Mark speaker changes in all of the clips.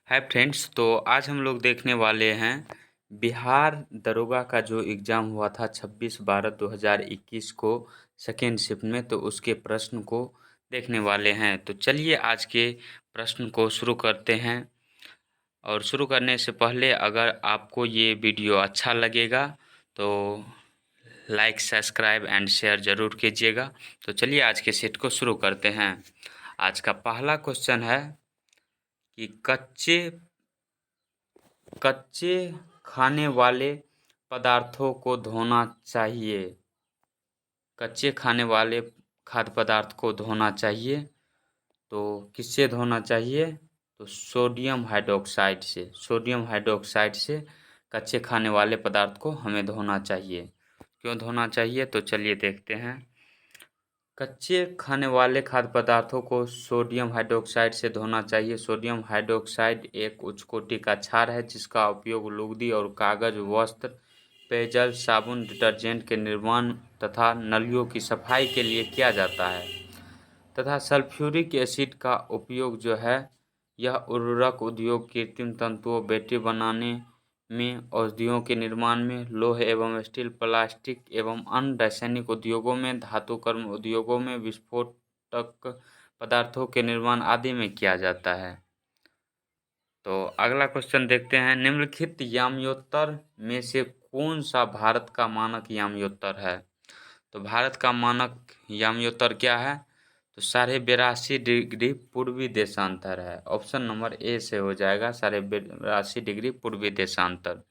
Speaker 1: Hi friends, तो आज हम लोग देखने वाले हैं बिहार दरोगा का जो एग्ज़ाम हुआ था 26/12/2021 को सेकेंड शिफ्ट में, तो उसके प्रश्न को देखने वाले हैं। तो चलिए आज के प्रश्न को शुरू करते हैं। और शुरू करने से पहले अगर आपको ये वीडियो अच्छा लगेगा तो लाइक, सब्सक्राइब एंड शेयर ज़रूर कीजिएगा। तो चलिए आज के सेट को शुरू करते हैं। आज का पहला क्वेश्चन है कि कच्चे कच्चे खाने वाले पदार्थों को धोना चाहिए। कच्चे खाने वाले खाद्य पदार्थ को धोना चाहिए। तो किससे धोना चाहिए? तो सोडियम हाइड्रोक्साइड से कच्चे खाने वाले पदार्थ को हमें धोना चाहिए। क्यों धोना चाहिए? तो चलिए देखते हैं। कच्चे खाने वाले खाद्य पदार्थों को सोडियम हाइड्रोक्साइड से धोना चाहिए। सोडियम हाइड्रोक्साइड एक उच्च कोटि का क्षार है जिसका उपयोग लुगदी और कागज, वस्त्र, पेयजल, साबुन, डिटर्जेंट के निर्माण तथा नलियों की सफाई के लिए किया जाता है। तथा सल्फ्यूरिक एसिड का उपयोग जो है यह उर्वरक उद्योग, कृत्रिम तंतुओं, बैटरी बनाने में, औषधियों के निर्माण में, लोहे एवं स्टील, प्लास्टिक एवं अन्य रासायनिक उद्योगों में, धातु कर्म उद्योगों में, विस्फोटक पदार्थों के निर्माण आदि में किया जाता है। तो अगला क्वेश्चन देखते हैं। निम्नलिखित याम्योत्तर में से कौन सा भारत का मानक याम्योत्तर है? तो भारत का मानक याम्योत्तर क्या है? तो 82.5 डिग्री पूर्वी देशांतर है। ऑप्शन नंबर ए से हो जाएगा 82.5 डिग्री पूर्वी देशांतर।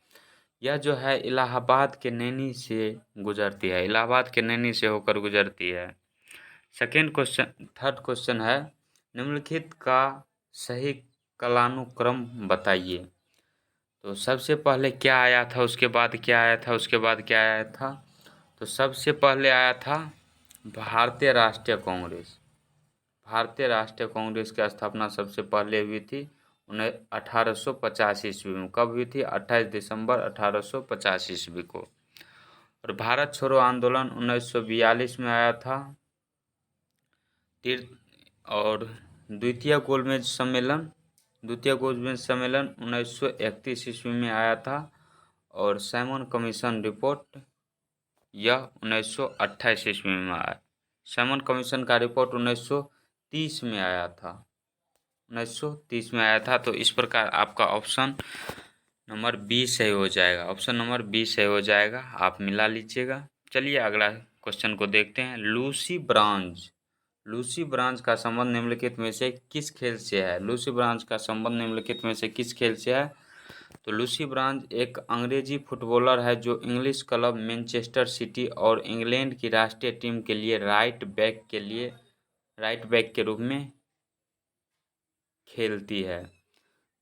Speaker 1: यह जो है इलाहाबाद के नैनी से गुजरती है, इलाहाबाद के नैनी से होकर गुजरती है। थर्ड क्वेश्चन है, निम्नलिखित का सही कालानुक्रम बताइए। तो सबसे पहले क्या आया था, उसके बाद क्या आया था, उसके बाद क्या आया था? तो सबसे पहले आया था भारतीय राष्ट्रीय कांग्रेस। भारतीय राष्ट्रीय कांग्रेस की स्थापना सबसे पहले हुई थी 1850 ईस्वी में। कब हुई थी? 28 दिसंबर 1850 ईस्वी को। और भारत छोड़ो आंदोलन 1942 में आया था। और द्वितीय गोलमेज सम्मेलन 1931 ईस्वी में आया था। और साइमन कमीशन रिपोर्ट यह 1928 ईस्वी में आया। साइमन कमीशन का रिपोर्ट 1930 में आया था। 1930 में आया था। तो इस प्रकार आपका ऑप्शन नंबर बी सही हो जाएगा। ऑप्शन नंबर बी सही हो जाएगा, आप मिला लीजिएगा। चलिए अगला क्वेश्चन को देखते हैं। लूसी ब्रांच का संबंध निम्नलिखित में से किस खेल से है? लूसी ब्रांच का संबंध निम्नलिखित में से किस खेल से है? तो लूसी ब्रांच एक अंग्रेजी फुटबॉलर है जो इंग्लिश क्लब मैनचेस्टर सिटी और इंग्लैंड की राष्ट्रीय टीम के लिए राइट बैक के रूप में खेलती है।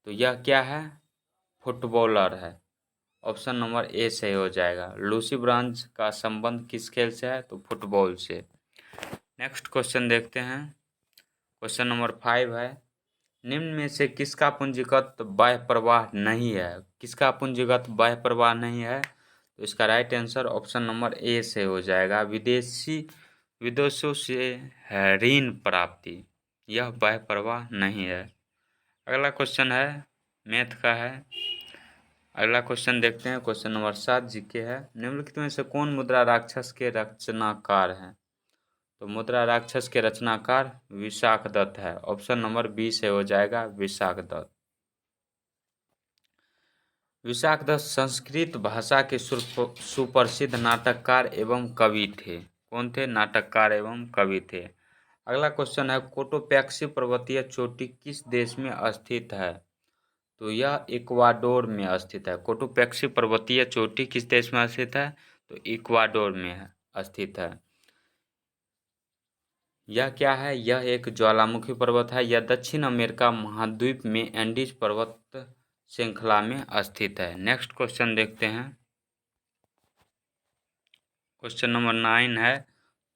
Speaker 1: तो यह क्या है? फुटबॉलर है। ऑप्शन नंबर ए सही हो जाएगा। लूसी ब्रांच का संबंध किस खेल से है? तो फुटबॉल से। नेक्स्ट क्वेश्चन देखते हैं। क्वेश्चन नंबर 5 है, निम्न में से किसका पूंजीगत बाह्य प्रवाह नहीं है? किसका पूंजीगत बाह्य प्रवाह नहीं है? तो इसका right answer option number A से हो जाएगा। विदेशों से ऋण प्राप्ति, यह बाह्य प्रवाह नहीं है। अगला क्वेश्चन है, मैथ का है। अगला क्वेश्चन देखते हैं। क्वेश्चन नंबर 7 जीके है। निम्नलिखित में से कौन मुद्रा राक्षस के रचनाकार हैं? तो मुद्रा राक्षस के रचनाकार विशाखदत्त है। ऑप्शन नंबर बी से हो जाएगा विशाखदत्त। विशाखदत्त संस्कृत भाषा के सुप्रसिद्ध नाटककार एवं कवि थे। कौन थे? नाटककार एवं कवि थे। अगला क्वेश्चन है, कोटोपैक्सी पर्वतीय चोटी किस देश में स्थित है? तो यह इक्वाडोर में स्थित है। कोटोपैक्सी पर्वतीय चोटी किस देश में स्थित है? तो इक्वाडोर में स्थित है। यह क्या है? यह एक ज्वालामुखी पर्वत है। यह दक्षिण अमेरिका महाद्वीप में एंडीज पर्वत श्रृंखला में स्थित है। नेक्स्ट क्वेश्चन देखते हैं। क्वेश्चन नंबर 9 है,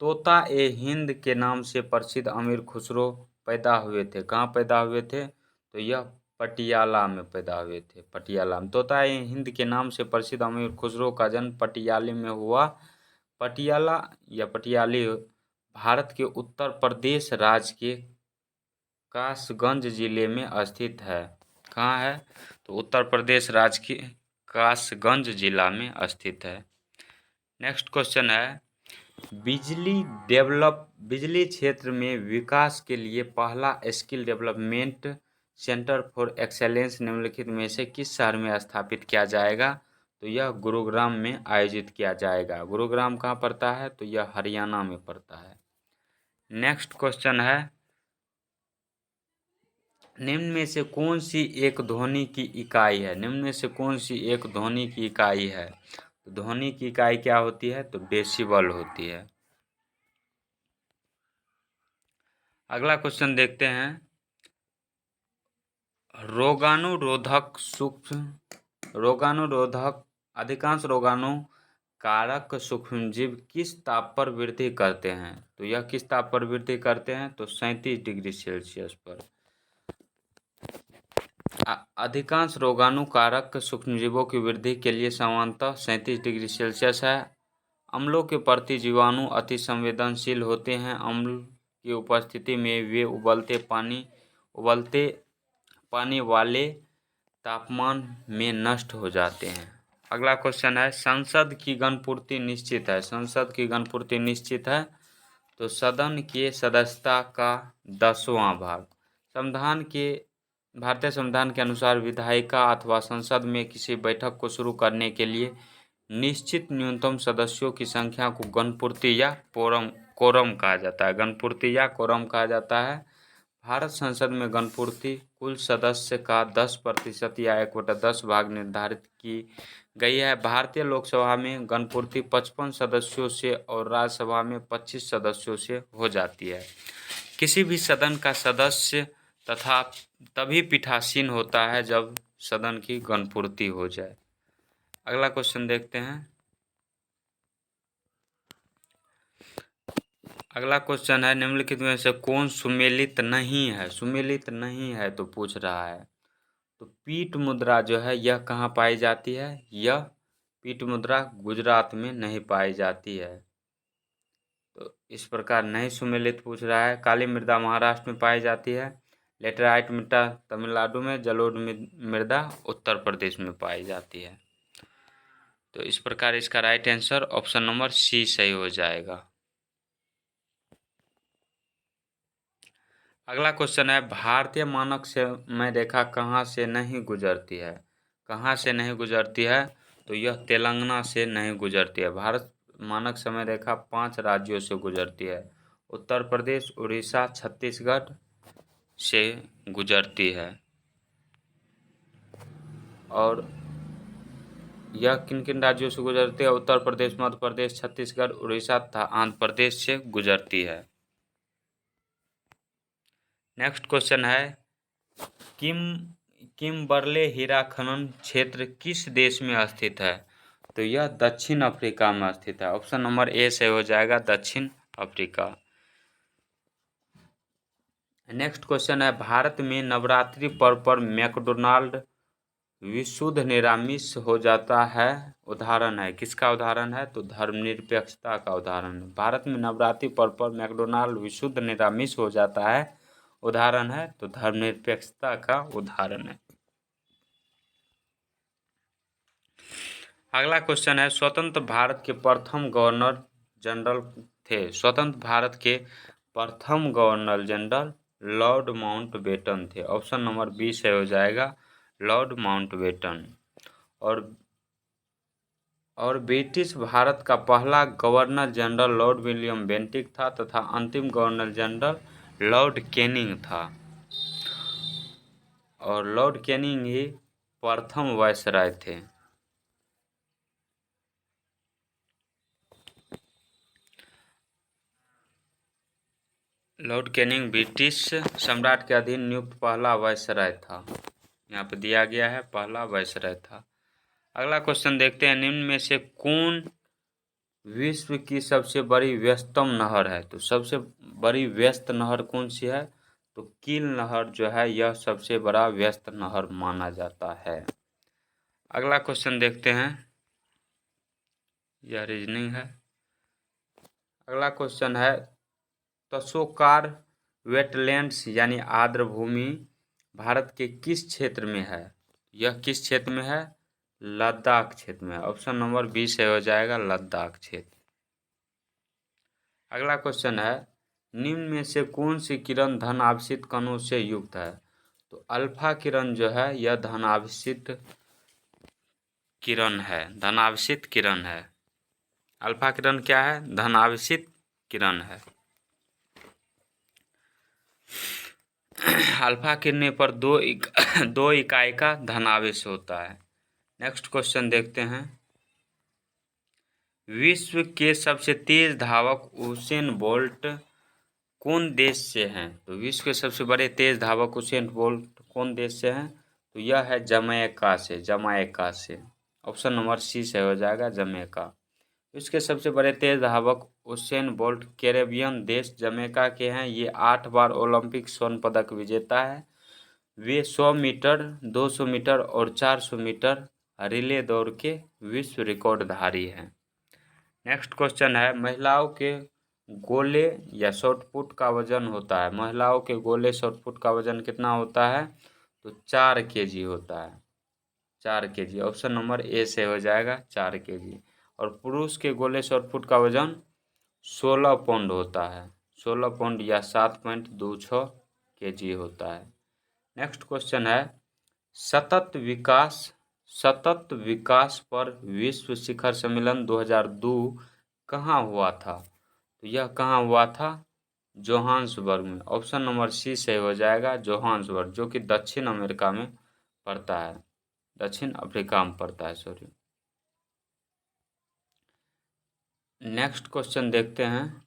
Speaker 1: तोता ए हिंद के नाम से प्रसिद्ध अमीर खुसरो पैदा हुए थे। कहाँ पैदा हुए थे? तो यह पटियाला में पैदा हुए थे। पटियाला में। तोता ए हिंद के नाम से प्रसिद्ध अमीर खुसरो का जन्म पटियाला में हुआ। पटियाला या पटियाली भारत के उत्तर प्रदेश राज्य के कासगंज जिले में स्थित है। कहाँ है? तो उत्तर प्रदेश राज्य की कासगंज जिला में स्थित है। नेक्स्ट क्वेश्चन है, बिजली क्षेत्र में विकास के लिए पहला skill development centre for excellence निम्नलिखित में से किस शहर में स्थापित किया जाएगा? तो यह गुरुग्राम में आयोजित किया जाएगा। गुरुग्राम कहाँ पड़ता है? तो यह हरियाणा में पड़ता है। नेक्स्ट क्वेश्चन है, निम्न में से कौन सी एक ध्वनि की इकाई है? निम्न में से कौन सी एक ध्वनि की इकाई है? तो ध्वनि की इकाई क्या होती है? तो डेसिबल होती है। अगला क्वेश्चन देखते हैं, रोगाणुरोधक अधिकांश रोगाणुकारक सूक्ष्मजीव किस ताप पर वृद्धि करते हैं? तो यह किस ताप पर वृद्धि करते हैं? तो 37 डिग्री सेल्सियस पर। अधिकांश रोगाणुकारक सूक्ष्मजीवों की वृद्धि के लिए सामान्यतः 37 डिग्री सेल्सियस है। अम्लों के प्रति जीवाणु अति संवेदनशील होते हैं। अम्ल की उपस्थिति में वे उबलते पानी वाले तापमान में नष्ट हो जाते हैं। अगला क्वेश्चन है, संसद की गणपूर्ति निश्चित है। संसद की गणपूर्ति निश्चित है तो सदन के सदस्यता का 10वां भाग। भारतीय संविधान के अनुसार विधायिका अथवा संसद में किसी बैठक को शुरू करने के लिए निश्चित न्यूनतम सदस्यों की संख्या को गणपूर्ति या कोरम कहा जाता है। गणपूर्ति या कोरम कहा जाता है। भारत संसद में गणपूर्ति कुल सदस्य का 10% या 1/10 भाग निर्धारित की गई है। भारतीय लोकसभा में गणपूर्ति 55 सदस्यों से और राज्यसभा में 25 सदस्यों से हो जाती है। किसी भी सदन का सदस्य तभी पीठासीन होता है जब सदन की गणपूर्ति हो जाए। अगला क्वेश्चन देखते हैं। अगला क्वेश्चन है, निम्नलिखित में से कौन सुमेलित नहीं है? सुमेलित नहीं है तो पूछ रहा है। तो पीठ मुद्रा जो है यह कहाँ पाई जाती है? यह पीठ मुद्रा गुजरात में नहीं पाई जाती है। तो इस प्रकार नहीं सुमेलित पूछ रहा है। काली मृदा महाराष्ट्र में पाई जाती है। लेटराइट मृदा तमिलनाडु में, जलोढ़ मृदा उत्तर प्रदेश में पाई जाती है। तो इस प्रकार इसका right answer option number C सही हो जाएगा। अगला क्वेश्चन है, भारतीय मानक समय रेखा कहाँ से नहीं गुजरती है? कहाँ से नहीं गुजरती है? तो यह तेलंगाना से नहीं गुजरती है। भारत मानक समय रेखा 5 राज्यों से गुजरती है। उत्तर प्रदेश, उड़ीसा, छत्तीसगढ़ से गुजरती है। और यह किन किन राज्यों से गुजरती है? उत्तर प्रदेश, मध्य प्रदेश, छत्तीसगढ़, उड़ीसा तथा आंध्र प्रदेश से गुजरती है। नेक्स्ट क्वेश्चन है, किम्बरले हीरा खनन क्षेत्र किस देश में स्थित है? तो यह दक्षिण अफ्रीका में स्थित है। ऑप्शन नंबर ए से हो जाएगा दक्षिण अफ्रीका। नेक्स्ट क्वेश्चन है, भारत में नवरात्रि पर्व पर मैकडोनाल्ड विशुद्ध निरामिष हो जाता है, उदाहरण है? किसका उदाहरण है? तो धर्मनिरपेक्षता का उदाहरण है। भारत में नवरात्रि पर्व पर मैकडोनाल्ड विशुद्ध निरामिष हो जाता है, उदाहरण है? तो धर्मनिरपेक्षता का उदाहरण है। अगला क्वेश्चन है, स्वतंत्र भारत के प्रथम गवर्नर जनरल थे। स्वतंत्र भारत के प्रथम गवर्नर जनरल लॉर्ड माउंटबेटन थे। ऑप्शन नंबर बी से हो जाएगा लॉर्ड माउंटबेटन। और ब्रिटिश भारत का पहला governor general Lord William Bentinck था तथा अंतिम गवर्नर जनरल लॉर्ड कैनिंग था। और लॉर्ड कैनिंग ही प्रथम वायसराय थे। लॉर्ड कैनिंग ब्रिटिश सम्राट के अधीन नियुक्त पहला वायसराय था। यहाँ पे दिया गया है पहला वायसराय था। अगला क्वेश्चन देखते हैं, निम्न में से कौन विश्व की सबसे बड़ी व्यस्तम नहर है? तो सबसे बड़ी व्यस्त नहर कौन सी है? तो कील नहर जो है यह सबसे बड़ा व्यस्त नहर माना जाता है। अगला क्वेश्चन देखते हैं, यह रीजनिंग है। अगला क्वेश्चन है, तसोकार वेटलैंड्स यानी आर्द्र भूमि भारत के किस क्षेत्र में है? यह किस क्षेत्र में है? लद्दाख क्षेत्र में। ऑप्शन नंबर बी से हो जाएगा लद्दाख क्षेत्र। अगला क्वेश्चन है, निम्न में से कौन सी किरण धन आवेशित कणों से युक्त है? तो अल्फा किरण जो है यह धन आवेशित किरण है, धन आवेशित किरण है। अल्फा किरण क्या है? धन आवेशित किरण है। अल्फा किरणें पर दो इकाई का धनावेश होता है। नेक्स्ट क्वेश्चन देखते हैं, विश्व के सबसे तेज धावक उसेन बोल्ट कौन देश से हैं? तो विश्व के सबसे बड़े तेज धावक उसेन बोल्ट कौन देश से हैं? तो यह है जमैका से, जमैका से। ऑप्शन नंबर सी से हो जाएगा जमैका। विश्व के सबसे बड़े तेज धावक उसेन बोल्ट कैरेबियन देश जमैका के हैं। ये 8 बार ओलंपिक स्वर्ण पदक विजेता है। वे 100 मीटर, 200 मीटर और 400 मीटर रिले दौड़ के विश्व रिकॉर्डधारी हैं। नेक्स्ट क्वेश्चन है, महिलाओं के गोले या शॉटपुट का वजन होता है। महिलाओं के गोले शॉटपुट का वजन कितना होता है? तो 4 kg होता है, 4 kg। ऑप्शन नंबर ए से हो जाएगा 4 kg। और पुरुष के गोले शॉटपुट का वजन 16 पाउंड होता है, 16 पाउंड या 7.26 kg होता है। नेक्स्ट क्वेश्चन है, सतत विकास पर विश्व शिखर सम्मेलन 2002 कहाँ हुआ था? तो यह कहाँ हुआ था? जोहान्सबर्ग में। ऑप्शन नंबर सी से हो जाएगा जोहान्सबर्ग, जो कि दक्षिण अमेरिका में पड़ता है, दक्षिण अफ्रीका में पड़ता है, सॉरी। नेक्स्ट क्वेश्चन देखते हैं,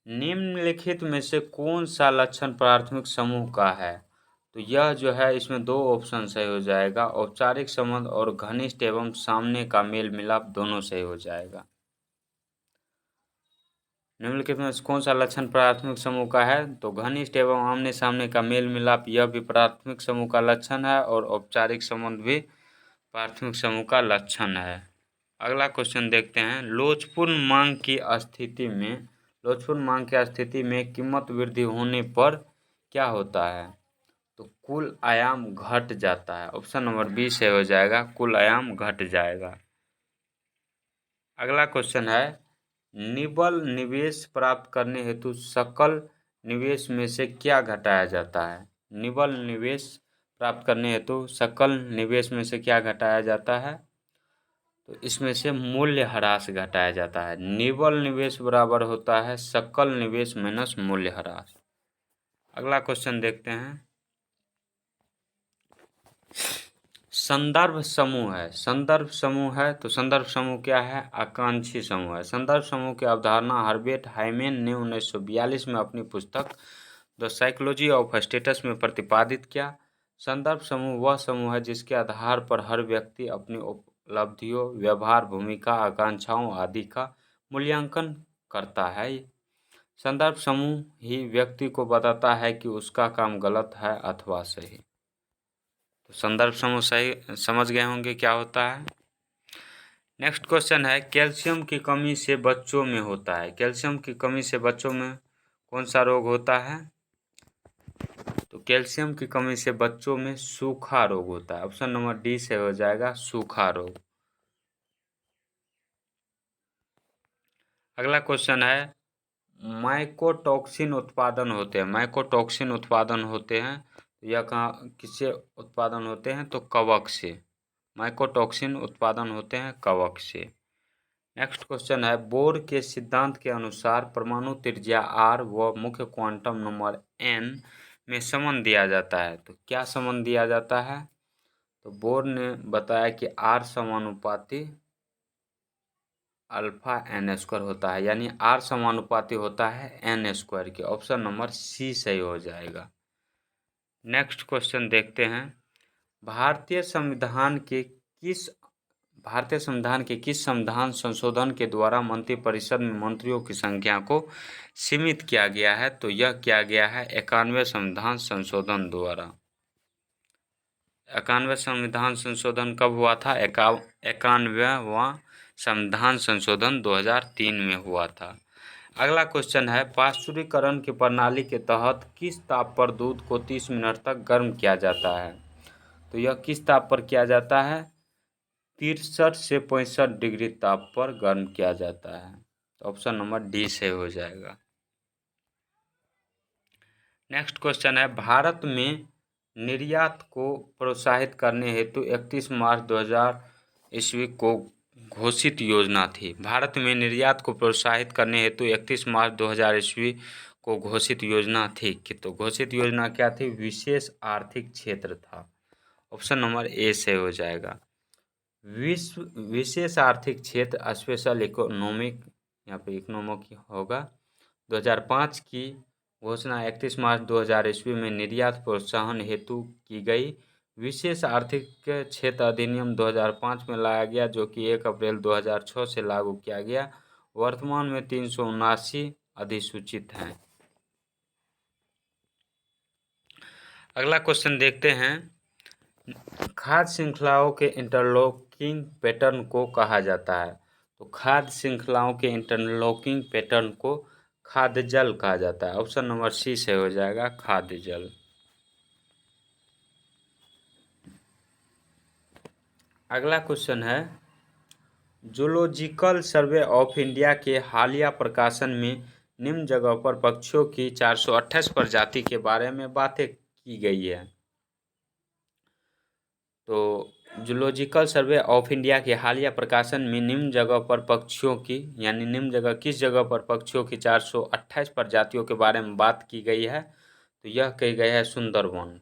Speaker 1: निम्नलिखित में से कौन सा लक्षण प्राथमिक समूह का है? तो यह जो है इसमें 2 ऑप्शन सही हो जाएगा, औपचारिक संबंध और घनिष्ठ एवं सामने का मेल मिलाप दोनों सही हो जाएगा। निम्नलिखित में से कौन सा लक्षण प्राथमिक समूह का है? तो घनिष्ठ एवं आमने सामने का मेल मिलाप यह भी प्राथमिक समूह का लक्षण है और औपचारिक संबंध भी प्राथमिक समूह का लक्षण है। अगला क्वेश्चन देखते हैं, लोचपूर्ण मांग की स्थिति में कीमत वृद्धि होने पर क्या होता है? तो कुल आयाम घट जाता है। ऑप्शन नंबर बी से हो जाएगा कुल आयाम घट जाएगा। अगला क्वेश्चन है, निबल निवेश प्राप्त करने हेतु सकल निवेश में से क्या घटाया जाता है? निबल निवेश प्राप्त करने हेतु सकल निवेश में से क्या घटाया जाता है? तो इसमें से मूल्य ह्रास घटाया जाता है। निबल निवेश बराबर होता है सकल निवेश माइनस मूल्य ह्रास। अगला क्वेश्चन देखते हैं, संदर्भ समूह है, संदर्भ समूह है तो संदर्भ समूह क्या है? आकांक्षी समूह है। संदर्भ समूह की अवधारणा हर्बर्ट हाइमेन ने 1942 में अपनी पुस्तक द साइकोलॉजी ऑफ स्टेटस में प्रतिपादित किया। संदर्भ समूह वह समूह है जिसके आधार पर हर व्यक्ति अपनी उपलब्धियों, व्यवहार, भूमिका, आकांक्षाओं आदि का मूल्यांकन करता है। संदर्भ समूह ही व्यक्ति को बताता है कि उसका काम गलत है अथवा सही। तो संदर्भ समूह सही समझ गए होंगे क्या होता है। नेक्स्ट क्वेश्चन है, कैल्शियम की कमी से बच्चों में होता है। कैल्शियम की कमी से बच्चों में कौन सा रोग होता है? तो कैल्शियम की कमी से बच्चों में सूखा रोग होता है। ऑप्शन नंबर डी से हो जाएगा सूखा रोग। अगला क्वेश्चन है, माइकोटॉक्सिन उत्पादन होते हैं, माइकोटॉक्सिन उत्पादन होते हैं तो यह कहाँ किससे उत्पादन होते हैं? तो कवक से। माइकोटॉक्सिन उत्पादन होते हैं कवक से। नेक्स्ट क्वेश्चन है, बोर के सिद्धांत के अनुसार परमाणु त्रिज्या r व मुख्य क्वांटम नंबर n में संबंध दिया जाता है। तो क्या संबंध दिया जाता है? तो बोर ने बताया कि r समानुपाती अल्फा एन स्क्वायर होता है, यानी r समानुपाती होता है n स्क्वायर के। ऑप्शन नंबर सी सही हो जाएगा। नेक्स्ट क्वेश्चन देखते हैं, भारतीय संविधान के किस संविधान संशोधन के द्वारा मंत्रिपरिषद में मंत्रियों की संख्या को सीमित किया गया है? तो यह किया गया है 91वें संविधान संशोधन द्वारा। 91वें संविधान संशोधन कब हुआ था? 91वां संविधान संशोधन 2003 में हुआ था। अगला क्वेश्चन है, पाश्चुरीकरण की प्रणाली के तहत किस ताप पर दूध को 30 मिनट तक गर्म किया जाता है? तो यह किस ताप पर किया जाता है? 63 से 65 डिग्री ताप पर गर्म किया जाता है। तो ऑप्शन नंबर डी से हो जाएगा। नेक्स्ट क्वेश्चन है, भारत में निर्यात को प्रोत्साहित करने हेतु 31 मार्च 2000 ईस्वी को घोषित योजना थी। भारत में निर्यात को प्रोत्साहित करने हेतु 31 मार्च 2000 ईस्वी को घोषित योजना थी कि तो घोषित योजना क्या थी? विशेष आर्थिक क्षेत्र था। ऑप्शन नंबर ए से हो जाएगा। विशेष आर्थिक क्षेत्र स्पेशल इकोनॉमिक, यहाँ पे इकोनॉमिक होगा। 2005 की घोषणा 31 मार्च 2000 ईस्वी में निर्यात प्रोत्साहन हेतु की गई। विशेष आर्थिक क्षेत्र अधिनियम 2005 में लाया गया, जो कि 1 अप्रैल 2006 से लागू किया गया। वर्तमान में 379 अधिसूचित हैं। अगला क्वेश्चन देखते हैं, खाद्य श्रृंखलाओं के इंटरलॉकिंग पैटर्न को कहा जाता है। तो खाद्य श्रृंखलाओं के इंटरलॉकिंग पैटर्न को खाद्य जल कहा जाता है। ऑप्शन नंबर सी से हो जाएगा, खाद्य जल। अगला क्वेश्चन है, जूलॉजिकल सर्वे ऑफ इंडिया के हालिया प्रकाशन में निम्न जगह पर पक्षियों की 428 प्रजाति के बारे में बातें की गई है। तो जूलॉजिकल सर्वे ऑफ इंडिया के हालिया प्रकाशन में निम्न जगह पर पक्षियों की, यानी निम्न जगह किस जगह पर पक्षियों की 428 प्रजातियों के बारे में बात की गई है? तो यह कही गई है सुंदरवन।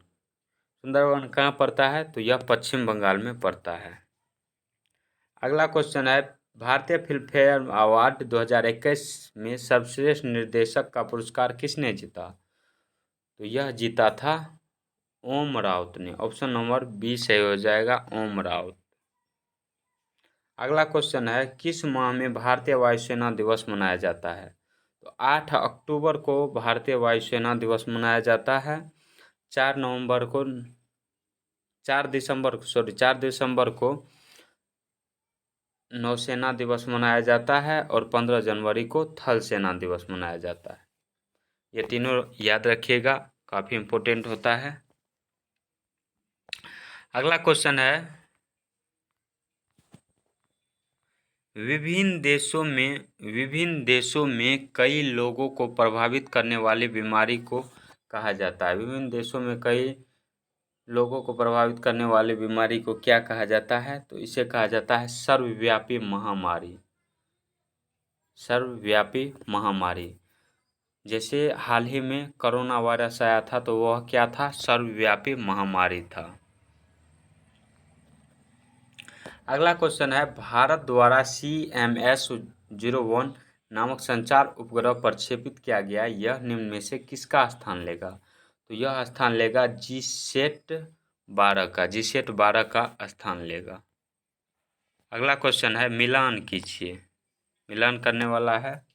Speaker 1: सुंदरवन कहाँ पड़ता है? तो यह पश्चिम बंगाल में पड़ता है। अगला क्वेश्चन है, भारतीय फिल्म फेयर अवार्ड 2021 में सर्वश्रेष्ठ निर्देशक का पुरस्कार किसने जीता? तो यह जीता था ओम राउत ने। ऑप्शन नंबर बी से हो जाएगा, ओम राउत। अगला क्वेश्चन है, किस माह में भारतीय वायुसेना दिवस मनाया जाता है? तो 8 अक्टूबर को भारतीय वायुसेना दिवस मनाया जाता है। 4 दिसंबर को नौसेना दिवस मनाया जाता है और 15 जनवरी को थल सेना दिवस मनाया जाता है। ये तीनों याद रखिएगा, काफ़ी इम्पोर्टेंट होता है। अगला क्वेश्चन है, विभिन्न देशों में कई लोगों को प्रभावित करने वाली बीमारी को कहा जाता है। विभिन्न देशों में कई लोगों को प्रभावित करने वाली बीमारी को क्या कहा जाता है? तो इसे कहा जाता है सर्वव्यापी महामारी। सर्वव्यापी महामारी। जैसे हाल ही में कोरोना वायरस आया था, तो वह क्या था? सर्वव्यापी महामारी था। अगला क्वेश्चन है, भारत द्वारा CMS-01 नामक संचार उपग्रह प्रक्षेपित किया गया, यह निम्न में से किसका स्थान लेगा? तो यह स्थान लेगा GSAT-12 का स्थान लेगा। अगला क्वेश्चन है, मिलान कीजिए। मिलान करने वाला है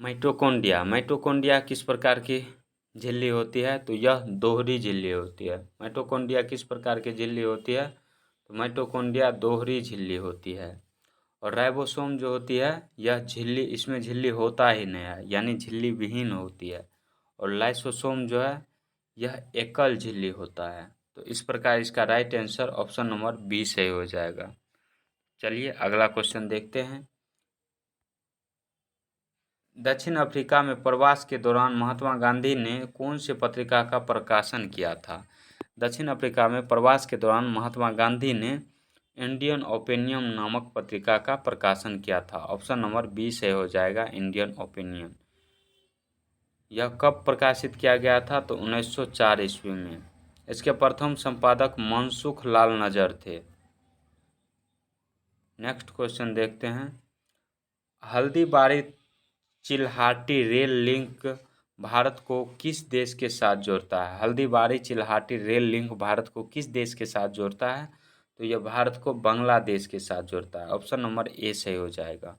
Speaker 1: माइटोकॉन्ड्रिया किस प्रकार की झिल्ली होती है? तो यह दोहरी झिल्ली होती है। माइटोकॉन्ड्रिया किस प्रकार की झिल्ली होती है? तो माइटोकॉन्ड्रिया दोहरी झिल्ली होती है। और राइबोसोम जो होती है, यह झिल्ली, इसमें झिल्ली होता ही नहीं है, यानी झिल्ली विहीन होती है। और लाइसोसोम जो है, यह एकल झिल्ली होता है। तो इस प्रकार इसका right answer option number B से हो जाएगा। चलिए अगला क्वेश्चन देखते हैं। दक्षिण अफ्रीका में प्रवास के दौरान महात्मा गांधी ने कौन सी पत्रिका का प्रकाशन किया था? दक्षिण अफ्रीका में प्रवास के दौरान महात्मा गांधी ने इंडियन ओपिनियन नामक पत्रिका का प्रकाशन किया था। ऑप्शन नंबर बी से हो जाएगा, इंडियन ओपिनियन। यह कब प्रकाशित किया गया था? तो 1904 ईस्वी में। इसके प्रथम संपादक मनसुख लाल नजर थे। नेक्स्ट क्वेश्चन देखते हैं, हल्दीबारी चिल्हाटी रेल लिंक भारत को किस देश के साथ जोड़ता है? हल्दीबारी चिल्हाटी रेल लिंक भारत को किस देश के साथ जोड़ता है? तो यह भारत को बांग्लादेश के साथ जोड़ता है। ऑप्शन नंबर ए सही हो जाएगा।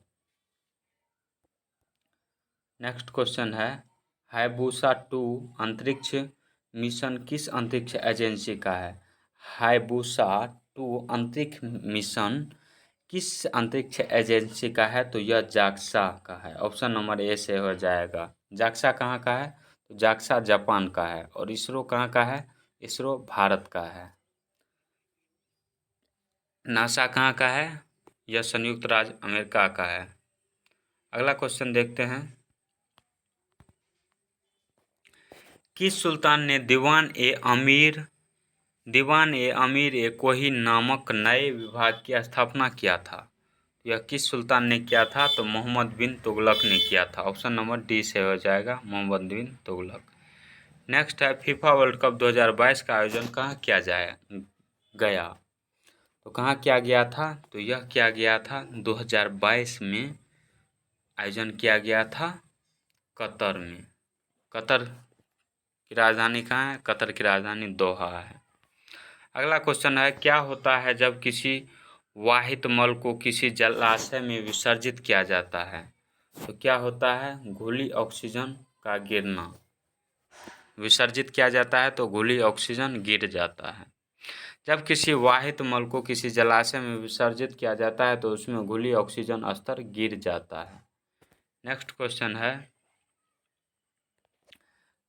Speaker 1: नेक्स्ट क्वेश्चन है, हायबुसा 2 अंतरिक्ष मिशन किस अंतरिक्ष एजेंसी का है? हायबुसा 2 अंतरिक्ष मिशन किस अंतरिक्ष एजेंसी का है? तो यह जाक्सा का है। ऑप्शन नंबर ए से हो जाएगा। जाक्सा कहाँ का है? तो जाक्सा जापान का है। और इसरो कहाँ का है? इसरो भारत का है। नासा कहाँ का है? यह संयुक्त राज्य अमेरिका का है। अगला क्वेश्चन देखते हैं। किस सुल्तान ने दीवान ए अमीर ए कोही नामक नए विभाग की स्थापना किया था? यह किस सुल्तान ने किया था? तो मोहम्मद बिन तुगलक ने किया था। ऑप्शन नंबर डी से हो जाएगा, मोहम्मद बिन तुगलक। नेक्स्ट है, फीफा वर्ल्ड कप 2022 का आयोजन कहाँ किया गया? तो कहाँ किया गया था? तो यह किया गया था 2022 में आयोजन किया गया था कतर में। कतर की राजधानी कहाँ है? कतर की राजधानी दोहा है। अगला क्वेश्चन है, क्या होता है जब किसी वाहित मल को किसी जलाशय में विसर्जित किया जाता है? तो क्या होता है? घुली ऑक्सीजन का गिरना। विसर्जित किया जाता है तो घुली ऑक्सीजन गिर जाता है। जब किसी वाहित मल को किसी जलाशय में विसर्जित किया जाता है तो उसमें घुली ऑक्सीजन स्तर गिर जाता है। नेक्स्ट क्वेश्चन है,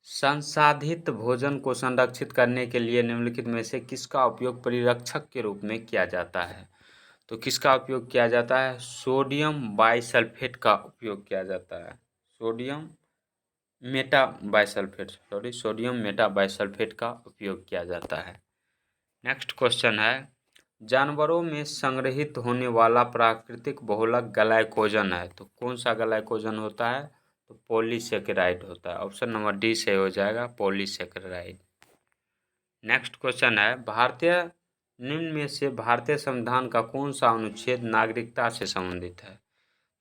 Speaker 1: संसाधित भोजन को संरक्षित करने के लिए निम्नलिखित में से किसका उपयोग परिरक्षक के रूप में किया जाता है? तो किसका उपयोग किया जाता है? सोडियम बाइसल्फेट का उपयोग किया जाता है। सोडियम मेटा बाइसल्फेट का उपयोग किया जाता है। नेक्स्ट क्वेश्चन है, जानवरों में संग्रहित होने वाला प्राकृतिक बहुलक ग्लाइकोजन है। तो कौन सा ग्लाइकोजन होता है? तो पॉलीसेकेराइड होता है। ऑप्शन नंबर डी से हो जाएगा, पॉलीसेकेराइड। नेक्स्ट क्वेश्चन है, निम्न में से भारतीय संविधान का कौन सा अनुच्छेद नागरिकता से संबंधित है?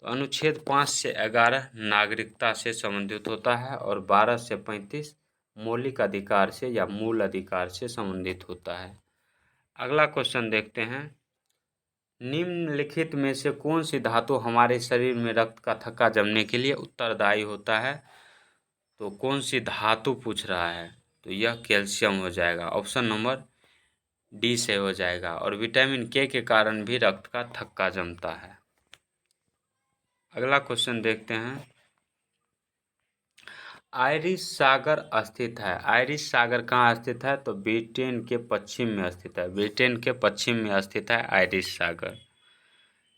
Speaker 1: तो अनुच्छेद 5 से 11 नागरिकता से संबंधित होता है और 12 से 35 मौलिक अधिकार से या मूल अधिकार से संबंधित होता है। अगला क्वेश्चन देखते हैं, निम्नलिखित में से कौन सी धातु हमारे शरीर में रक्त का थक्का जमने के लिए उत्तरदायी होता है? तो कौन सी धातु पूछ रहा है? तो यह कैल्शियम हो जाएगा। ऑप्शन नंबर डी से हो जाएगा। और विटामिन के कारण भी रक्त का थक्का जमता है। अगला क्वेश्चन देखते हैं, आयरिश सागर स्थित है। आयरिश सागर कहाँ स्थित है? तो ब्रिटेन के पश्चिम में स्थित है। ब्रिटेन के पश्चिम में स्थित है आयरिश सागर।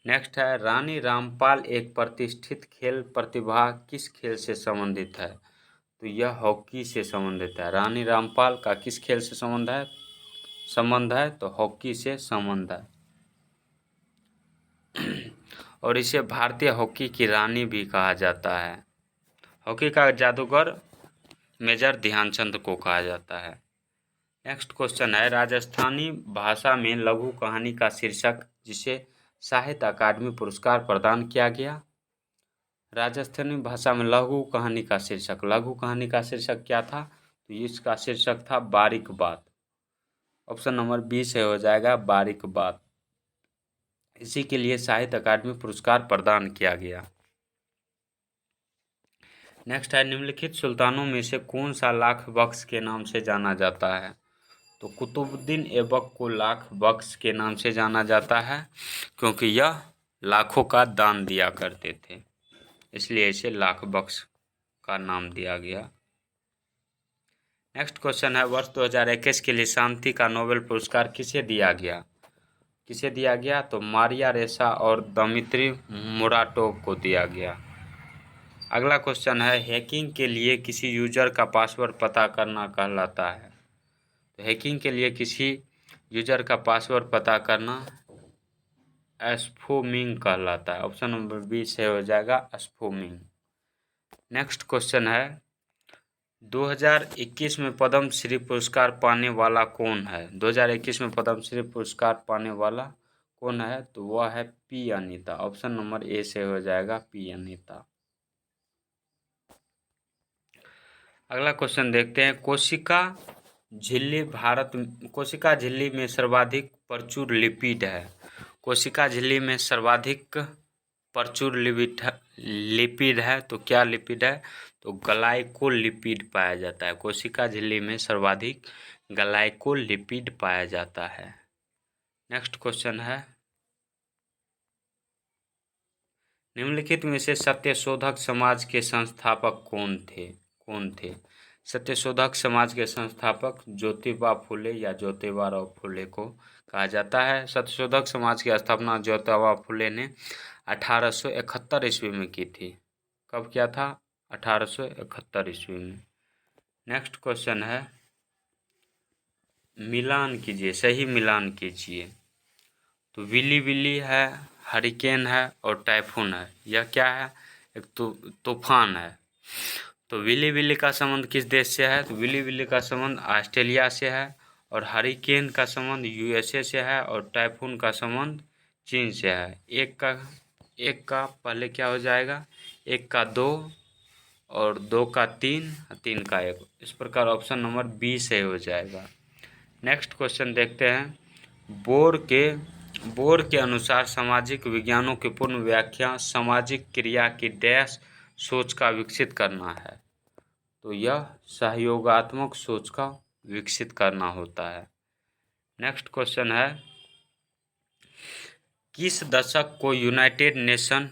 Speaker 1: नेक्स्ट है, रानी रामपाल एक प्रतिष्ठित खेल प्रतिभा किस खेल से संबंधित है? तो यह हॉकी से संबंधित है। रानी रामपाल का किस खेल से संबंध है? तो हॉकी से संबंध है। और इसे भारतीय हॉकी की रानी भी कहा जाता है। हॉकी का जादूगर मेजर ध्यानचंद को कहा जाता है। नेक्स्ट क्वेश्चन है, राजस्थानी भाषा में लघु कहानी का शीर्षक जिसे साहित्य अकादमी पुरस्कार प्रदान किया गया? राजस्थानी भाषा में लघु कहानी का शीर्षक क्या था? तो इसका शीर्षक था बारीक बात। ऑप्शन नंबर बी से हो जाएगा, बारीक बात। इसी के लिए साहित्य अकादमी पुरस्कार प्रदान किया गया। नेक्स्ट है, निम्नलिखित सुल्तानों में से कौन सा लाख बख्श के नाम से जाना जाता है? तो कुतुबुद्दीन ऐबक को लाख बख्श के नाम से जाना जाता है क्योंकि यह लाखों का दान दिया करते थे, इसलिए इसे लाख बख्श का नाम दिया गया। नेक्स्ट क्वेश्चन है, वर्ष 2021 के लिए शांति का नोबेल पुरस्कार किसे दिया गया? तो मारिया रेसा और दमित्री मुराटोव को दिया गया। अगला क्वेश्चन है, हैकिंग के लिए किसी यूजर का पासवर्ड पता करना कहलाता है? तो हैकिंग के लिए किसी यूजर का पासवर्ड पता करना स्पूफिंग कहलाता है। ऑप्शन नंबर बी से हो जाएगा, स्पूफिंग। नेक्स्ट क्वेश्चन है, 2021 में पद्मश्री पुरस्कार पाने वाला कौन है? 2021 में पद्मश्री पुरस्कार पाने वाला कौन है? तो वह है P Anita. Option number A से हो जाएगा, पी अनीता। अगला क्वेश्चन देखते हैं, कोशिका झिल्ली में सर्वाधिक प्रचुर लिपिड है। कोशिका झिल्ली में सर्वाधिक प्रचुर लिपिड है तो क्या लिपिड है? तो ग्लाइकोलिपिड पाया जाता है। कोशिका झिल्ली में सर्वाधिक ग्लाइकोलिपिड पाया जाता है। नेक्स्ट क्वेश्चन है, निम्नलिखित में से सत्यशोधक समाज के संस्थापक कौन थे? सत्यशोधक समाज के संस्थापक ज्योतिबा फुले या ज्योतिबाराव फुले को कहा जाता है। सत्यशोधक समाज की स्थापना ज्योतिबा फुले ने 1871 ईस्वी में की थी। कब किया था? 1871 ईस्वी में। नेक्स्ट क्वेश्चन है, मिलान कीजिए, सही मिलान कीजिए। तो विली विली है, हरिकेन है और टाइफून है। यह क्या है? एक तूफान है। तो विली विली का संबंध किस देश से है? तो विली विली का संबंध ऑस्ट्रेलिया से है, और हरिकेन का संबंध यूएसए से है, और टाइफून का संबंध चीन से है। एक का पहले क्या हो जाएगा? एक का दो, और दो का तीन, तीन का एक। इस प्रकार ऑप्शन नंबर बी से हो जाएगा। नेक्स्ट क्वेश्चन देखते हैं। बोर के अनुसार सामाजिक विज्ञानों की पूर्ण व्याख्या सामाजिक क्रिया की डैश सोच का विकसित करना है। तो यह सहयोगात्मक सोच का विकसित करना होता है। नेक्स्ट क्वेश्चन है, किस दशक को United nation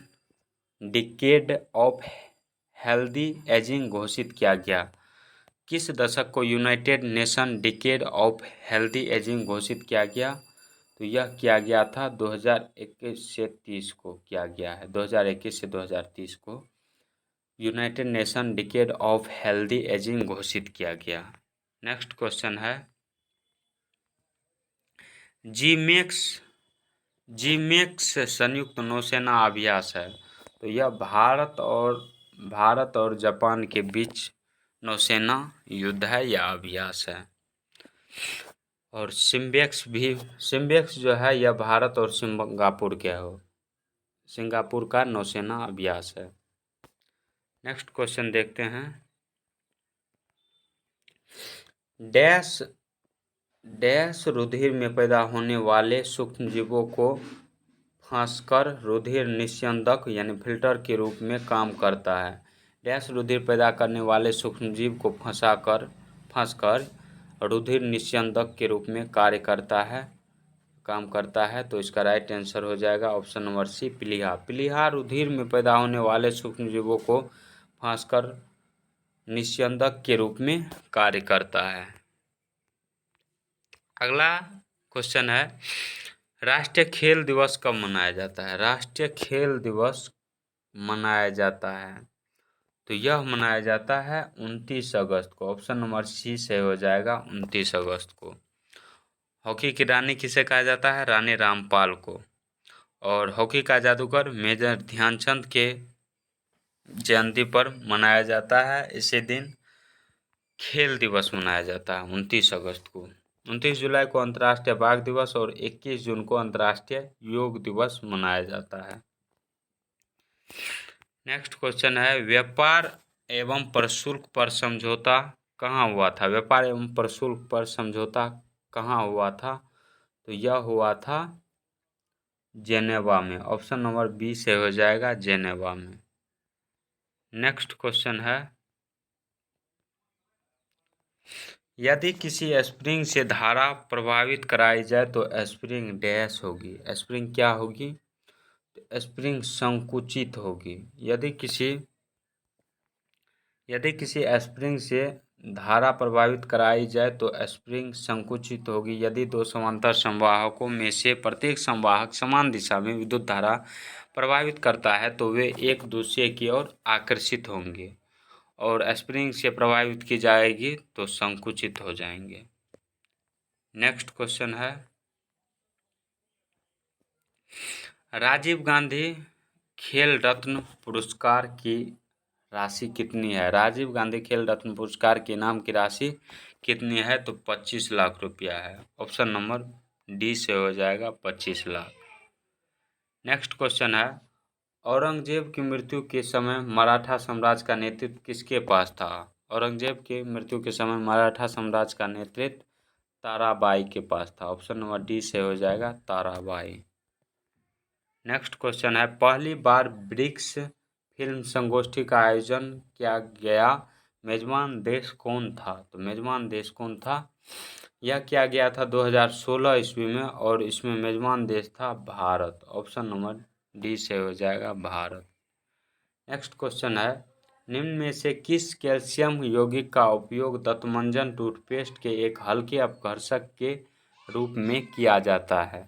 Speaker 1: decade of healthy ageing घोषित किया गया? किस दशक को United nation decade of healthy ageing घोषित किया गया? तो यह किया गया था 2021 से 30 को किया गया है। 2021 से 2030 को United nation decade of healthy ageing घोषित किया गया। नेक्स्ट क्वेश्चन है, जीमेक्स संयुक्त नौसेना अभ्यास है। तो यह भारत और जापान के बीच नौसेना युद्ध है या अभ्यास है। और सिम्बेक्स जो है यह भारत और सिंगापुर का नौसेना अभ्यास है। नेक्स्ट क्वेश्चन देखते हैं, डैश रुधिर में पैदा होने वाले सूक्ष्मजीवों को फंसकर रुधिर निस्यंदक यानी फिल्टर के रूप में काम करता है। डैश रुधिर पैदा करने वाले सूक्ष्मजीव को फंसकर रुधिर निस्यंदक के रूप में काम करता है। तो इसका राइट आंसर हो जाएगा ऑप्शन नंबर सी, प्लीहा। प्लीहा रुधिर में पैदा होने वाले सूक्ष्मजीवों को फंसकर निस्यंदक के रूप में कार्य करता है। अगला क्वेश्चन है, राष्ट्रीय खेल दिवस कब मनाया जाता है? राष्ट्रीय खेल दिवस मनाया जाता है तो यह मनाया जाता है 29 अगस्त को। ऑप्शन नंबर सी से हो जाएगा 29 अगस्त को। हॉकी की रानी किसे कहा जाता है? रानी रामपाल को। और हॉकी का जादूगर मेजर ध्यानचंद के जयंती पर मनाया जाता है। इसी दिन खेल दिवस मनाया जाता है 29 अगस्त को। 29 जुलाई को अंतर्राष्ट्रीय बाघ दिवस और 21 जून को अंतर्राष्ट्रीय योग दिवस मनाया जाता है। नेक्स्ट क्वेश्चन है, व्यापार एवं प्रशुल्क पर समझौता कहाँ हुआ था? व्यापार एवं प्रशुल्क पर समझौता कहाँ हुआ था? तो यह हुआ था जेनेवा में। ऑप्शन नंबर बी से हो जाएगा जेनेवा में। नेक्स्ट क्वेश्चन है, यदि किसी स्प्रिंग से धारा प्रभावित कराई जाए तो स्प्रिंग डैश होगी। स्प्रिंग क्या होगी? तो स्प्रिंग संकुचित होगी। यदि किसी स्प्रिंग से धारा प्रभावित कराई जाए तो स्प्रिंग संकुचित होगी। यदि दो समांतर संवाहकों में से प्रत्येक संवाहक समान दिशा में विद्युत धारा प्रभावित करता है तो वे एक दूसरे की ओर आकर्षित होंगे, और स्प्रिंग से प्रभावित की जाएगी तो संकुचित हो जाएंगे। नेक्स्ट क्वेश्चन है, राजीव गांधी खेल रत्न पुरस्कार की राशि कितनी है? राजीव गांधी खेल रत्न पुरस्कार के इनाम की राशि कितनी है? तो 25 लाख रुपया है। ऑप्शन नंबर डी से हो जाएगा 25 लाख। नेक्स्ट क्वेश्चन है, औरंगजेब की मृत्यु के समय मराठा साम्राज्य का नेतृत्व किसके पास था? औरंगजेब के मृत्यु के समय मराठा साम्राज्य का नेतृत्व ताराबाई के पास था। ऑप्शन नंबर डी से हो जाएगा ताराबाई। नेक्स्ट क्वेश्चन है, पहली बार ब्रिक्स फिल्म संगोष्ठी का आयोजन किया गया, मेजबान देश कौन था? तो मेजबान देश कौन था? यह किया गया था 2016 ईस्वी में, और इसमें मेजबान देश था भारत। ऑप्शन नंबर डी से हो जाएगा भारत। नेक्स्ट क्वेश्चन है, निम्न में से किस कैल्शियम यौगिक का उपयोग दंतमंजन टूथपेस्ट के एक हल्के अपघर्षक के रूप में किया जाता है?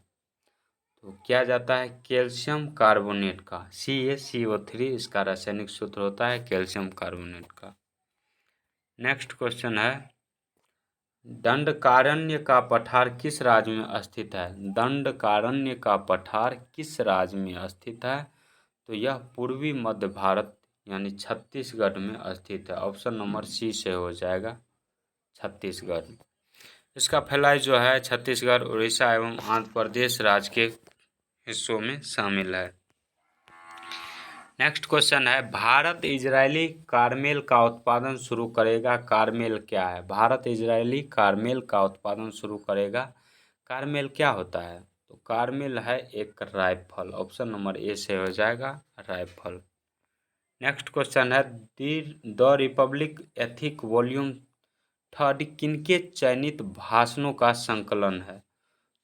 Speaker 1: तो किया जाता है कैल्शियम कार्बोनेट का, CaCO3 इसका रासायनिक सूत्र होता है कैल्शियम कार्बोनेट का। नेक्स्ट क्वेश्चन है, दंडकारण्य का पठार किस राज्य में स्थित है? दंडकारण्य का पठार किस राज्य में स्थित है? तो यह पूर्वी मध्य भारत यानी छत्तीसगढ़ में स्थित है। ऑप्शन नंबर सी से हो जाएगा, छत्तीसगढ़। इसका फैलाई जो है छत्तीसगढ़, उड़ीसा एवं आंध्र प्रदेश राज्य के हिस्सों में शामिल है। नेक्स्ट क्वेश्चन है, भारत इजरायली कारमेल का उत्पादन शुरू करेगा। कारमेल क्या है? भारत इजरायली कारमेल का उत्पादन शुरू करेगा। कारमेल क्या होता है? तो कारमेल है एक राइफल। ऑप्शन नंबर ए से हो जाएगा, राइफल। नेक्स्ट क्वेश्चन है, द रिपब्लिक एथिक वॉल्यूम 3 किनके चयनित भाषणों का संकलन है?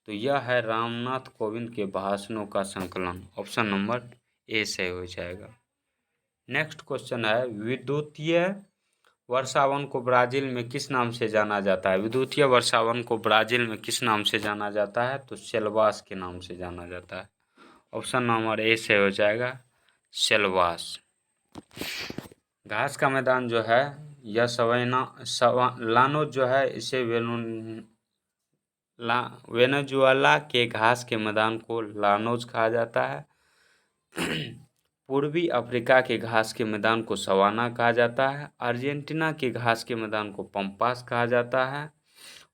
Speaker 1: तो यह है रामनाथ कोविंद के भाषणों का संकलन। ऑप्शन नंबर ए से हो जाएगा। नेक्स्ट क्वेश्चन है, विद्युतीय वर्षावन को ब्राजील में किस नाम से जाना जाता है? विद्युतीय वर्षावन को ब्राजील में किस नाम से जाना जाता है? तो सेल्वास के नाम से जाना जाता है। ऑप्शन नंबर ए से हो जाएगा, सेल्वास। घास का मैदान जो है यह लानो जो है इसे वेनेजुएला के घास के मैदान को लानोज कहा जाता है। पूर्वी अफ्रीका के घास के मैदान को सवाना कहा जाता है। अर्जेंटीना के घास के मैदान को पंपास कहा जाता है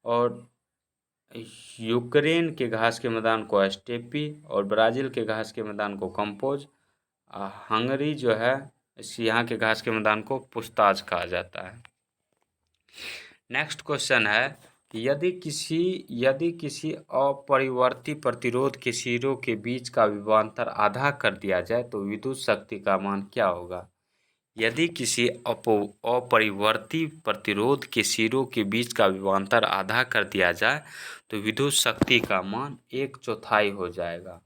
Speaker 1: और यूक्रेन के घास के मैदान को स्टेपी और ब्राज़ील के घास के मैदान को कंपोज। हंगरी जो है यहाँ के घास के मैदान को पुस्ताज कहा जाता है। नेक्स्ट क्वेश्चन है, यदि किसी अपरिवर्ती प्रतिरोध के सिरों के बीच का विभवांतर आधा कर दिया जाए तो विद्युत शक्ति का मान क्या होगा? यदि किसी अपरिवर्ती प्रतिरोध के सिरों के बीच का विभवांतर आधा कर दिया जाए तो विद्युत शक्ति का मान 1/4 हो जाएगा।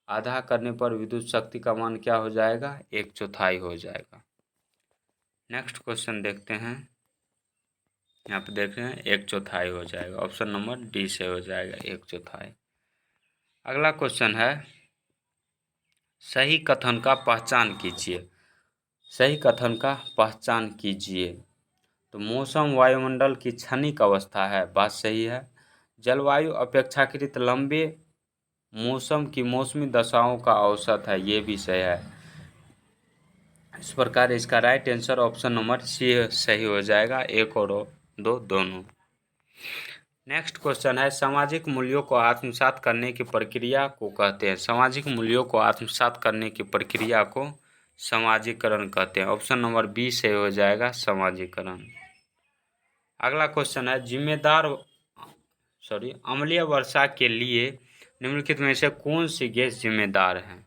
Speaker 1: आधा करने पर विद्युत शक्ति का मान क्या हो जाएगा? 1/4 हो जाएगा। नेक्स्ट क्वेश्चन देखते हैं, यहाँ पे देख रहे हैं 1/4 हो जाएगा। ऑप्शन नंबर डी से हो जाएगा 1/4। अगला क्वेश्चन है, सही कथन का पहचान कीजिए। सही कथन का पहचान कीजिए। तो मौसम वायुमंडल की क्षणिक अवस्था है, बात सही है। जलवायु अपेक्षाकृत लंबे मौसम की मौसमी दशाओं का औसत है, ये भी सही है। इस प्रकार इसका right answer option number C सही हो जाएगा, 1 और 2 दोनों। नेक्स्ट क्वेश्चन है, सामाजिक मूल्यों को आत्मसात करने की प्रक्रिया को कहते हैं। सामाजिक मूल्यों को आत्मसात करने की प्रक्रिया को समाजीकरण कहते हैं। ऑप्शन नंबर बी से हो जाएगा, समाजीकरण। अगला क्वेश्चन है, अम्लीय वर्षा के लिए निम्नलिखित में से कौन सी गैस जिम्मेदार है?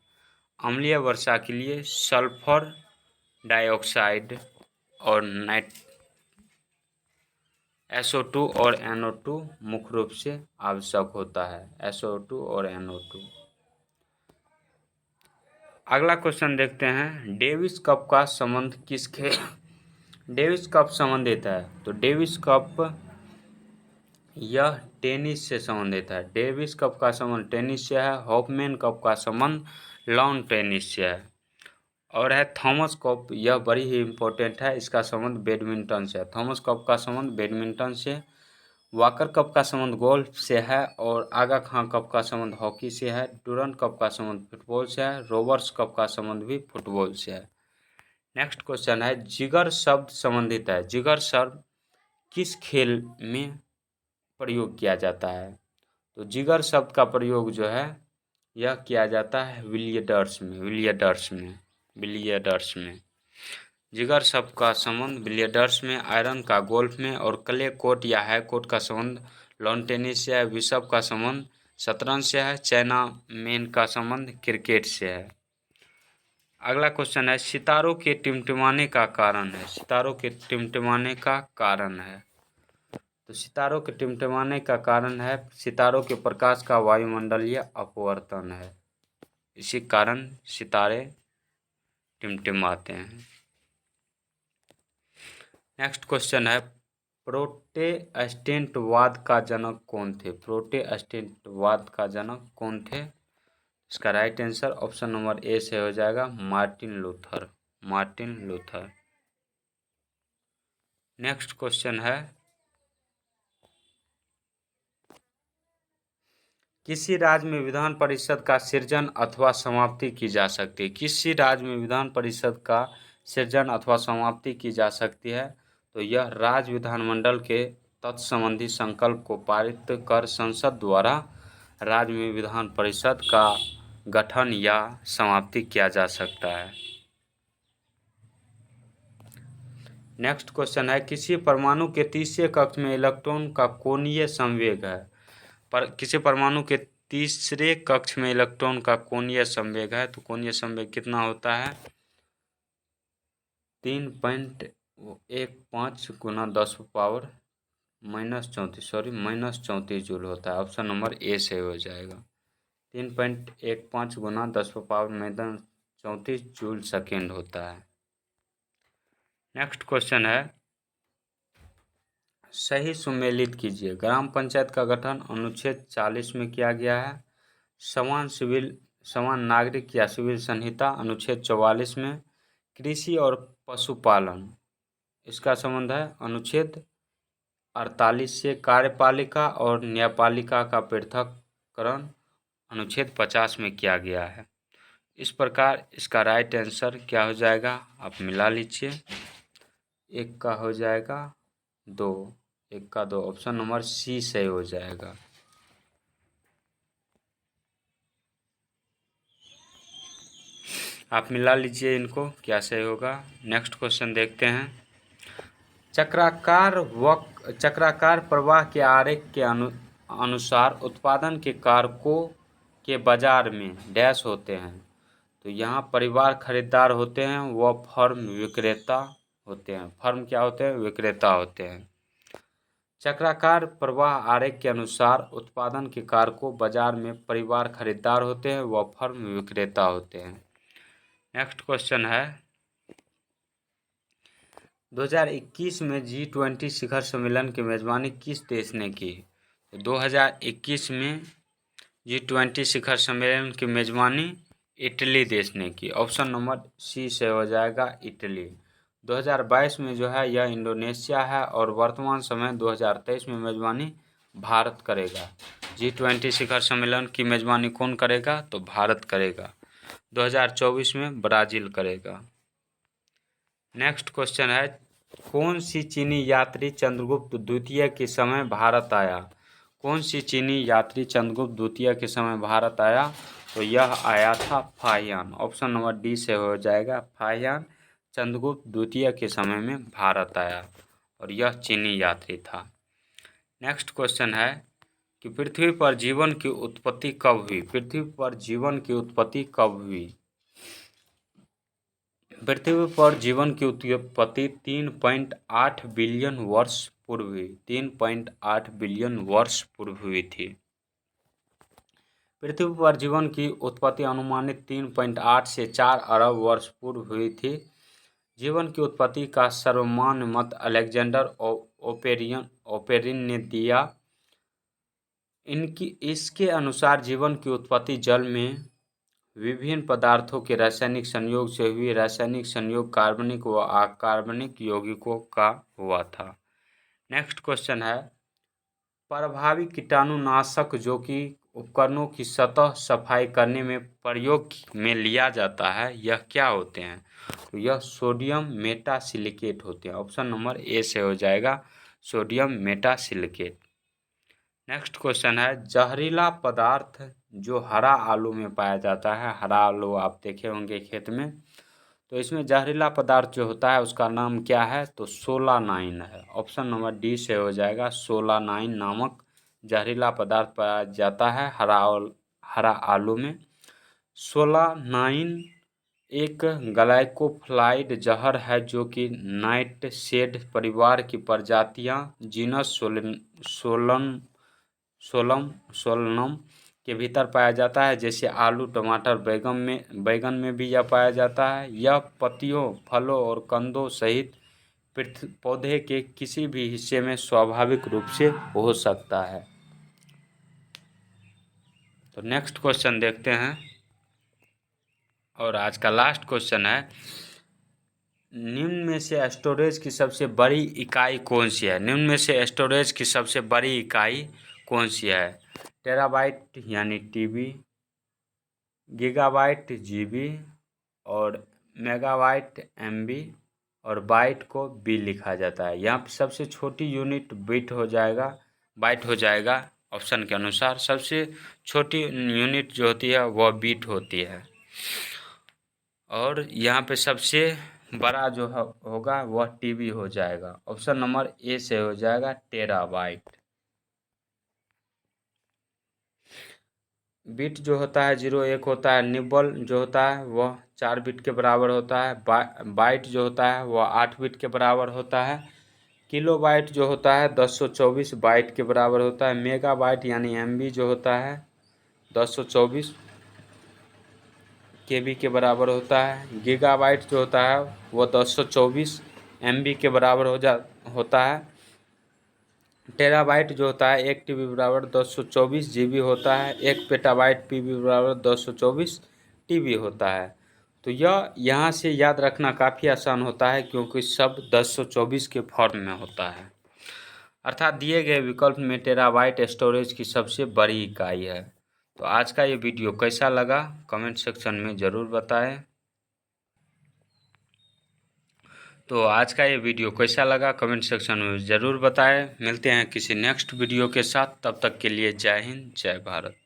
Speaker 1: अम्लीय वर्षा के लिए सल्फर डाइऑक्साइड और SO2 और NO2 मुख्य रूप से आवश्यक होता है, SO2 और NO2। अगला क्वेश्चन देखते हैं, डेविस कप का संबंध डेविस कप संबंधित है? तो डेविस कप यह टेनिस से संबंधित है। डेविस कप का संबंध टेनिस से है। हॉफमैन कप का संबंध लॉन टेनिस से है। और है थॉमस कप, यह बड़ी ही इम्पोर्टेंट है, इसका संबंध बैडमिंटन से है। थॉमस कप का संबंध बैडमिंटन से। वॉकर कप का संबंध गोल्फ से है और आगा खां कप का संबंध हॉकी से है। डुरंट कप का संबंध फुटबॉल से है। रोबर्ट्स कप का संबंध भी फुटबॉल से है। नेक्स्ट क्वेश्चन है, जिगर शब्द संबंधित है। जिगर शब्द किस खेल में प्रयोग किया जाता है? तो जिगर शब्द का प्रयोग जो है यह किया जाता है बिलियर्ड्स में। जिगर शब्द का संबंध बिलियर्ड्स में, आयरन का गोल्फ में और क्ले कोर्ट या हाई कोर्ट का संबंध लॉन टेनिस से है। बिशप का संबंध शतरंज से है। चाइना मैन का संबंध क्रिकेट से है। अगला क्वेश्चन है, सितारों के टिमटिमाने का कारण है। सितारों के टिमटिमाने का कारण है, तो सितारों के टिमटिमाने का कारण है सितारों के प्रकाश का वायुमंडलीय अपवर्तन है। इसी कारण सितारे टिमटिमाते हैं। नेक्स्ट क्वेश्चन है, प्रोटेस्टेंटवाद का जनक कौन थे? प्रोटेस्टेंटवाद का जनक कौन थे? इसका right answer option number A से हो जाएगा Martin Luther. Martin Luther. Next question है, किसी राज्य में विधान परिषद का सृजन अथवा समाप्ति की जा सकती है? किसी राज्य में विधान परिषद का सृजन अथवा समाप्ति की जा सकती है तो यह राज्य विधानमंडल के तत्संबंधी संकल्प को पारित कर संसद द्वारा राज्य में विधान परिषद का गठन या समाप्ति किया जा सकता है। नेक्स्ट क्वेश्चन है, किसी परमाणु के तीसरे कक्ष में इलेक्ट्रॉन का कोणीय संवेग है? किसी परमाणु के तीसरे कक्ष में इलेक्ट्रॉन का कोणीय संवेग है तो कोणीय संवेग कितना होता है? 3.15 गुना 10⁻⁻34 जूल होता है। ऑप्शन नंबर ए से हो जाएगा। 3.15 गुना 10⁻⁻34 जूल सेकेंड होता है। नेक्स्ट क्वेश्चन है, सही सुमेलित कीजिए। ग्राम पंचायत का गठन अनुच्छेद 40 में किया गया है। समान नागरिक या सिविल संहिता अनुच्छेद 44 में। कृषि और पशुपालन इसका संबंध है अनुच्छेद 48 से। कार्यपालिका और न्यायपालिका का पृथक्करण अनुच्छेद 50 में किया गया है। इस प्रकार इसका राइट आंसर क्या हो जाएगा? आप मिला लीजिए। एक का हो जाएगा 2, एक का 2। ऑप्शन नंबर सी सही हो जाएगा। आप मिला लीजिए इनको, क्या सही होगा। नेक्स्ट क्वेश्चन देखते हैं, चक्राकार प्रवाह के आरेख के अनुसार उत्पादन के कारकों के बाजार में डैश होते हैं। तो यहाँ परिवार खरीदार होते हैं, वह फर्म विक्रेता होते हैं। फर्म क्या होते हैं? विक्रेता होते हैं। चक्राकार प्रवाह आरेख के अनुसार उत्पादन के कारकों बाजार में परिवार खरीदार होते हैं, वह फर्म विक्रेता होते हैं। नेक्स्ट क्वेश्चन है, 2021 में G20 शिखर सम्मेलन की मेजबानी किस देश ने की? तो 2021 में G20 शिखर सम्मेलन की मेजबानी इटली देश ने की। ऑप्शन नंबर सी से हो जाएगा इटली। 2022 में जो है यह इंडोनेशिया है और वर्तमान समय 2023 में मेजबानी भारत करेगा। G20 शिखर सम्मेलन की मेजबानी कौन करेगा? तो भारत करेगा। 2024 में ब्राज़ील करेगा। नेक्स्ट क्वेश्चन है, कौन सी चीनी यात्री चंद्रगुप्त द्वितीय के समय भारत आया? कौन सी चीनी यात्री चंद्रगुप्त द्वितीय के समय भारत आया? तो यह आया था फाहियान। ऑप्शन नंबर डी से हो जाएगा फाहियान चंद्रगुप्त द्वितीय के समय में भारत आया और यह चीनी यात्री था। नेक्स्ट क्वेश्चन है कि पृथ्वी पर जीवन की उत्पत्ति कब हुई? पृथ्वी पर जीवन की उत्पत्ति कब हुई? पृथ्वी पर जीवन की उत्पत्ति 3.8 बिलियन वर्ष पूर्व हुई। 3.8 बिलियन वर्ष पूर्व हुई थी। पृथ्वी पर जीवन की उत्पत्ति अनुमानित 3.8 से 4 अरब वर्ष पूर्व हुई थी। जीवन की उत्पत्ति का सर्वमान्य मत अलेक्जेंडर ओपेरिन ने दिया। इसके अनुसार जीवन की उत्पत्ति जल में विभिन्न पदार्थों के रासायनिक संयोग से हुई। रासायनिक संयोग कार्बनिक व अकार्बनिक यौगिकों का हुआ था। नेक्स्ट क्वेश्चन है, प्रभावी कीटाणुनाशक जो कि उपकरणों की सतह सफाई करने में प्रयोग में लिया जाता है, यह क्या होते हैं? तो यह सोडियम मेटासिलिकेट होते हैं। ऑप्शन नंबर ए से हो जाएगा सोडियम मेटासिलिकेट। नेक्स्ट क्वेश्चन है, जहरीला पदार्थ जो हरा आलू में पाया जाता है, हरा आलू आप देखे होंगे खेत में, तो इसमें जहरीला पदार्थ जो होता है उसका नाम क्या है? तो सोलानाइन है। ऑप्शन नंबर डी से हो जाएगा सोलानाइन नामक जहरीला पदार्थ पाया जाता है हरा आलू में। सोलानाइन एक ग्लाइकोफ्लाइड जहर है जो कि नाइटशेड परिवार की प्रजातियां जीनस सोलनम के भीतर पाया जाता है, जैसे आलू, टमाटर, बैगन में भी यह पाया जाता है। यह पत्तियों, फलों और कंदों सहित पौधे के किसी भी हिस्से में स्वाभाविक रूप से हो सकता है। तो नेक्स्ट क्वेश्चन देखते हैं, और आज का लास्ट क्वेश्चन है, निम्न में से स्टोरेज की सबसे बड़ी इकाई कौन सी है? निम्न में से स्टोरेज की सबसे बड़ी इकाई कौन सी है? टेराबाइट यानी टीबी, गीगाबाइट जीबी, और मेगाबाइट एमबी, और बाइट को बी लिखा जाता है। यहाँ पर सबसे छोटी यूनिट बाइट हो जाएगा। ऑप्शन के अनुसार सबसे छोटी यूनिट जो होती है वह बीट होती है, और यहाँ पे सबसे बड़ा जो होगा वह टीबी हो जाएगा। ऑप्शन नंबर ए से हो जाएगा टेराबाइट। बिट जो होता है 0 1 होता है। निब्बल जो होता है वह 4 बिट के बराबर होता है। बाइट जो होता है वह 8 बिट के बराबर होता है। किलो बाइट जो होता है 1024 बाइट के बराबर होता है। मेगा बाइट यानी एमबी जो होता है 1024 केबी के बराबर होता है। गीगाबाइट जो होता है वह 1024 एमबी के बराबर होता है। टेराबाइट जो होता है 1 टीबी बराबर 1024 जीबी होता है। 1 पेटाबाइट पीबी बराबर 1024 टीबी होता है। तो यह यहाँ से याद रखना काफ़ी आसान होता है, क्योंकि सब 1024 के फॉर्म में होता है। अर्थात दिए गए विकल्प में टेराबाइट स्टोरेज की सबसे बड़ी इकाई है। तो आज का ये वीडियो कैसा लगा कमेंट सेक्शन में ज़रूर बताएं। तो आज का ये वीडियो कैसा लगा कमेंट सेक्शन में ज़रूर बताएं। मिलते हैं किसी नेक्स्ट वीडियो के साथ, तब तक के लिए जय हिंद, जय भारत।